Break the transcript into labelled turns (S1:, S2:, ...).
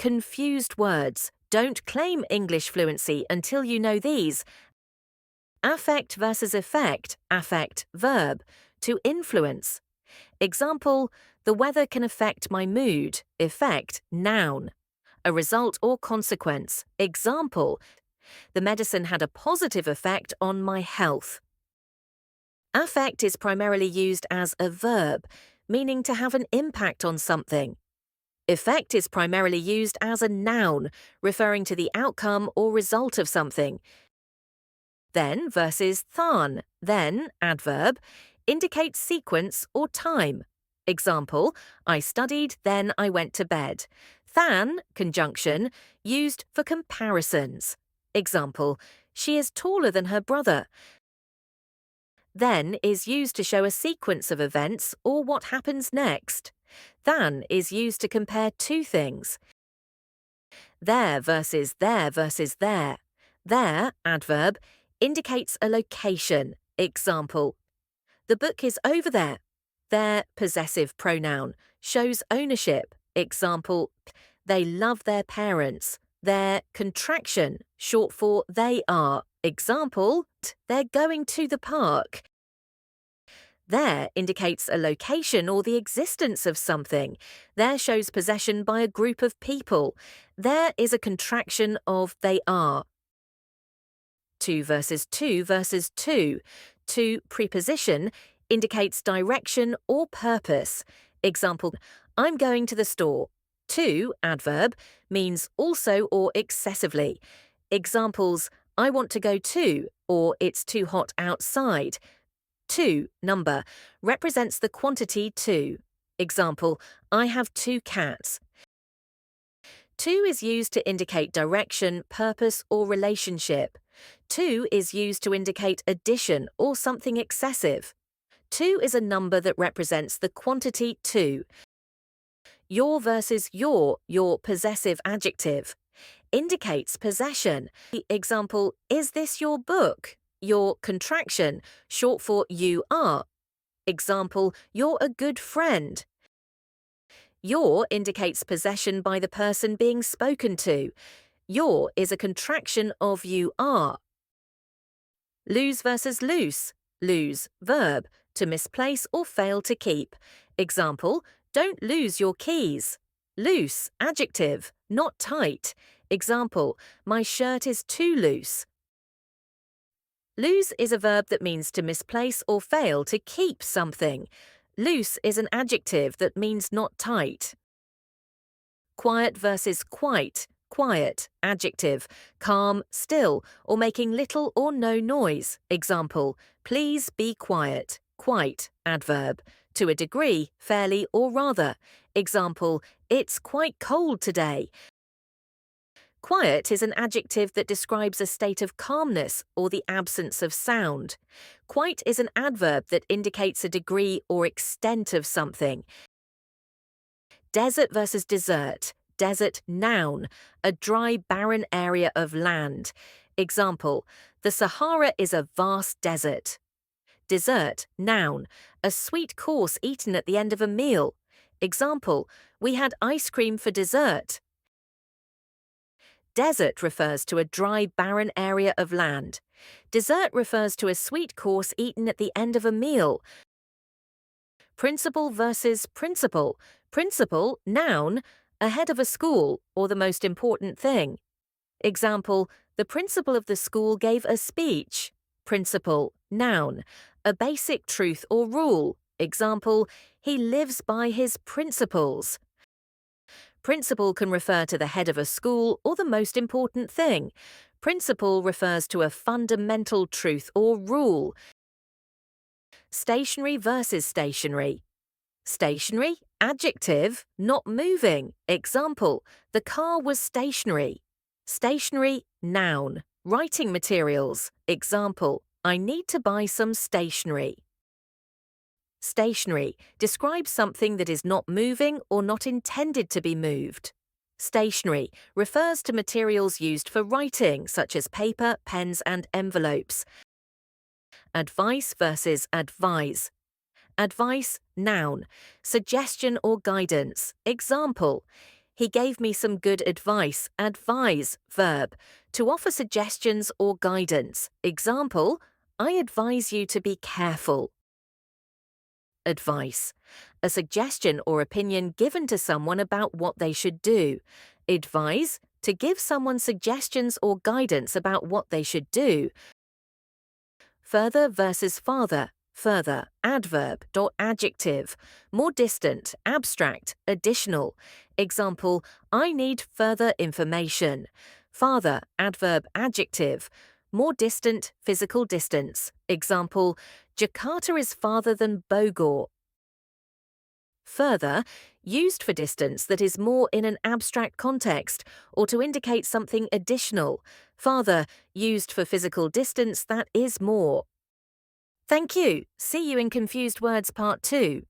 S1: confused words. Don't claim English fluency until you know these. Affect versus effect, affect, verb, to influence. Example, the weather can affect my mood, effect, noun. A result or consequence, example, the medicine had a positive effect on my health. Affect is primarily used as a verb, meaning to have an impact on something. Effect is primarily used as a noun, referring to the outcome or result of something. Then versus than, then, adverb, indicates sequence or time. Example, I studied, then I went to bed. Than, conjunction, used for comparisons. Example, she is taller than her brother. Then is used to show a sequence of events or what happens next. Than is used to compare two things. There versus there versus there. There, adverb, indicates a location. Example, the book is over there. Their, possessive pronoun, shows ownership. Example, they love their parents. Their, contraction, short for they are. Example, they're going to the park. There indicates a location or the existence of something. There shows possession by a group of people. There is a contraction of they are. To versus two versus two. To, preposition, indicates direction or purpose. Example, I'm going to the store. To, adverb, means also or excessively. Examples, I want to go to, or it's too hot outside. To, number, represents the quantity two. Example, I have 2 cats. To is used to indicate direction, purpose, or relationship. To is used to indicate addition or something excessive. To is a number that represents the quantity two. Your versus your possessive adjective, indicates possession. Example, is this your book? Your, contraction, short for you are. Example, you're a good friend. Your indicates possession by the person being spoken to. Your is a contraction of you are. Lose versus loose. Lose, verb, to misplace or fail to keep. Example, don't lose your keys. Loose, adjective, not tight. Example, my shirt is too loose. Lose is a verb that means to misplace or fail to keep something. Loose is an adjective that means not tight. Quiet versus quite. Quiet, adjective, calm, still, or making little or no noise. Example, please be quiet. Quite, adverb, to a degree, fairly or rather. Example, it's quite cold today. Quiet is an adjective that describes a state of calmness or the absence of sound. Quite is an adverb that indicates a degree or extent of something. Desert versus desert. Desert, noun, a dry, barren area of land. Example, the Sahara is a vast desert. Dessert, noun, a sweet course eaten at the end of a meal. Example, we had ice cream for dessert. Desert refers to a dry, barren area of land. Dessert refers to a sweet course eaten at the end of a meal. Principal versus principal. Principal, noun, a head of a school or the most important thing. Example, the principal of the school gave a speech. Principle, noun, a basic truth or rule. Example, he lives by his principles. Principal can refer to the head of a school or the most important thing. Principle refers to a fundamental truth or rule. Stationary versus stationary. Stationary, adjective, not moving. Example, the car was stationary. Stationary, noun, writing materials. Example, I need to buy some stationery. Stationary describes something that is not moving or not intended to be moved. Stationery refers to materials used for writing, such as paper, pens, and envelopes. Advice versus advise. Advice, noun, suggestion or guidance. Example, He gave me some good advice. Advise, verb, to offer suggestions or guidance. Example, I advise you to be careful. Advice, a suggestion or opinion given to someone about what they should do. Advise, to give someone suggestions or guidance about what they should do. Further versus farther. Further, adverb, adjective. More distant, abstract, additional. Example, I need further information. Farther, adverb, adjective. More distant, physical distance. Example, Jakarta is farther than Bogor. Further, used for distance that is more in an abstract context or to indicate something additional. Farther, used for physical distance that is more. Thank you. See you in Confused Words Part 2.